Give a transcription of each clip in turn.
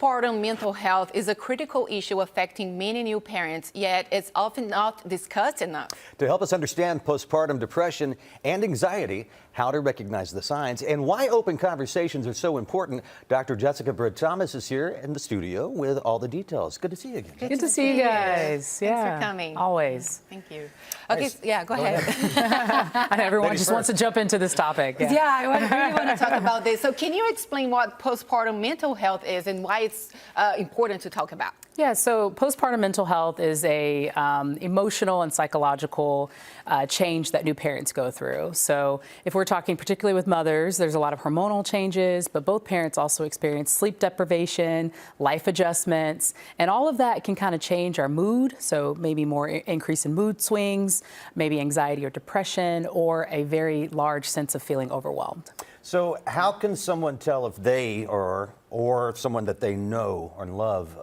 Postpartum mental health is a critical issue affecting many new parents, yet it's often not discussed enough. To help us understand postpartum depression and anxiety, how to recognize the signs, and why open conversations are so important, Dr. Jessica Britt-Thomas is here in the studio with all the details. Good to see you again. Good to see you guys. Yeah. Thanks for coming. Always. Thank you. Okay, Nice. yeah, go ahead. And everyone Ladies just wants to jump into this topic. Yeah, I really want to talk about this. So can you explain what postpartum mental health is and why it's important to talk about? Yeah, so postpartum mental health is a emotional and psychological change that new parents go through. So if we're talking particularly with mothers, there's a lot of hormonal changes, but both parents also experience sleep deprivation, life adjustments, and all of that can kind of change our mood. So maybe more increase in mood swings, maybe anxiety or depression, or a very large sense of feeling overwhelmed. So how can someone tell if they or someone that they know and love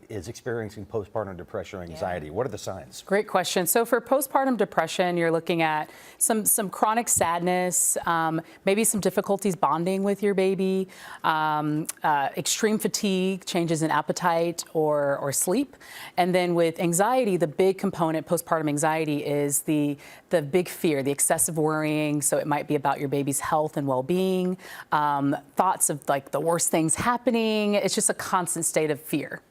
is experiencing postpartum depression or anxiety? What are the signs? Great question. So for postpartum depression, you're looking at some chronic sadness, maybe some difficulties bonding with your baby, extreme fatigue, changes in appetite or sleep. And then with anxiety, the big component, postpartum anxiety, is the big fear, the excessive worrying. So it might be about your baby's health and well-being, thoughts of like the worst things happening. It's just a constant state of fear.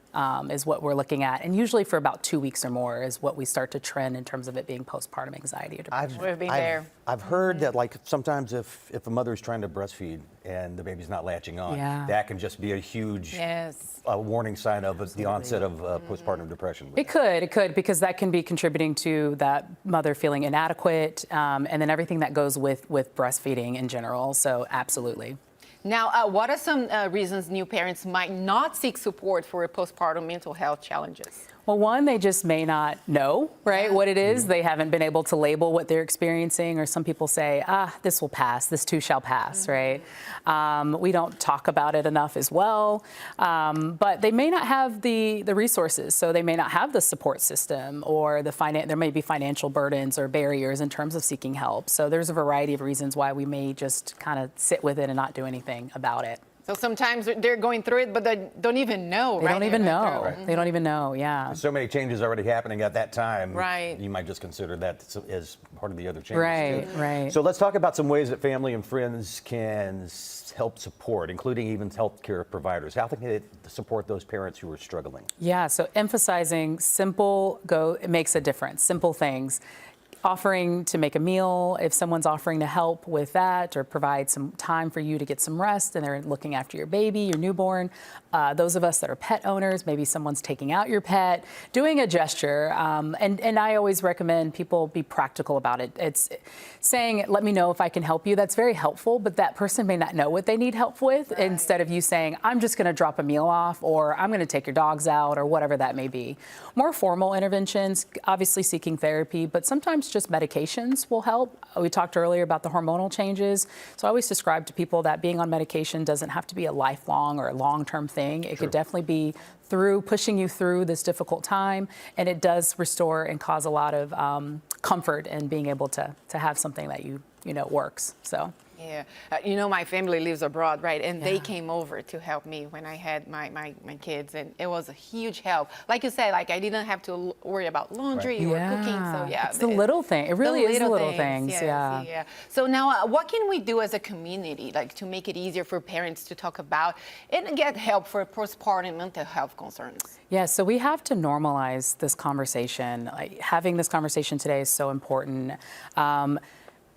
Is what we're looking at, and usually for about 2 weeks or more is what we start to trend in terms of it being postpartum anxiety or depression. I've heard that like sometimes if a mother is trying to breastfeed and the baby's not latching on, that can just be a huge warning sign of the onset of postpartum depression. It could, because that can be contributing to that mother feeling inadequate, and then everything that goes with breastfeeding in general. So absolutely. Now, what are some reasons new parents might not seek support for postpartum mental health challenges? Well, one, they just may not know, right, what it is. They haven't been able to label what they're experiencing, or some people say, this will pass, this too shall pass, right? We don't talk about it enough as well, but they may not have the resources, so they may not have the support system, or there may be financial burdens or barriers in terms of seeking help. So there's a variety of reasons why we may just kind of sit with it and not do anything about it. So sometimes they're going through it, but they don't even know, They right? don't even know. They don't even know, yeah. So many changes already happening at that time. Right. You might just consider that as part of the other changes. Right. So let's talk about some ways that family and friends can help support, including even healthcare providers. How can they support those parents who are struggling? Yeah, so emphasizing it makes a difference. Simple things. Offering to make a meal, if someone's offering to help with that or provide some time for you to get some rest and they're looking after your baby, your newborn. Those of us that are pet owners, maybe someone's taking out your pet, doing a gesture. And I always recommend people be practical about it. It's saying, let me know if I can help you. That's very helpful, but that person may not know what they need help with. Right. Instead of you saying, I'm just going to drop a meal off, or I'm going to take your dogs out, or whatever that may be. More formal interventions, obviously seeking therapy, but sometimes just medications will help. We talked earlier about the hormonal changes. So I always describe to people that being on medication doesn't have to be a lifelong or a long-term thing. It could definitely be pushing you through this difficult time, and it does restore and cause a lot of comfort in being able to have something that you know works. So. Yeah, my family lives abroad, right? And they came over to help me when I had my kids, and it was a huge help. Like you said, like I didn't have to worry about laundry or cooking. So it's the little thing. It really is the little things. Yes, yeah. So now, what can we do as a community, like to make it easier for parents to talk about and get help for postpartum mental health concerns? Yeah, so we have to normalize this conversation. Like, having this conversation today is so important.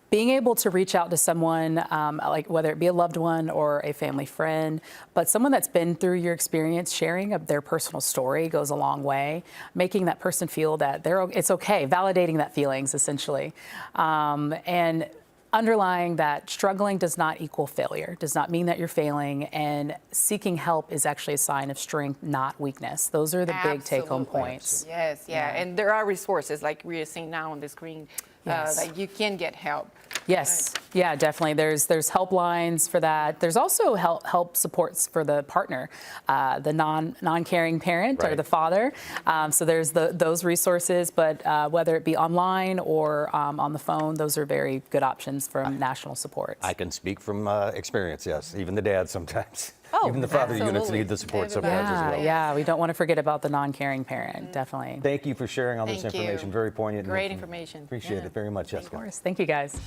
Being able to reach out to someone, like whether it be a loved one or a family friend, but someone that's been through your experience, sharing of their personal story goes a long way. Making that person feel that it's okay, validating that feelings essentially, and underlying that struggling does not equal failure, does not mean that you're failing, and seeking help is actually a sign of strength, not weakness. Those are the big take-home points. Yes, and there are resources like we are seeing now on the screen. Like you can get help. Yes, yeah, definitely. There's helplines for that. There's also help supports for the partner, the non-caring parent or the father. So there's those resources, but whether it be online or on the phone, those are very good options from national support. I can speak from experience, yes, even the dad sometimes. Oh, Even the father units absolutely. need the support Everybody. sometimes as well. Yeah, we don't want to forget about the non-caring parent, definitely. Thank you for sharing all this Thank you. information. Very poignant. Great information. Appreciate Yeah. it very much, Of Jessica. course. Thank you, guys.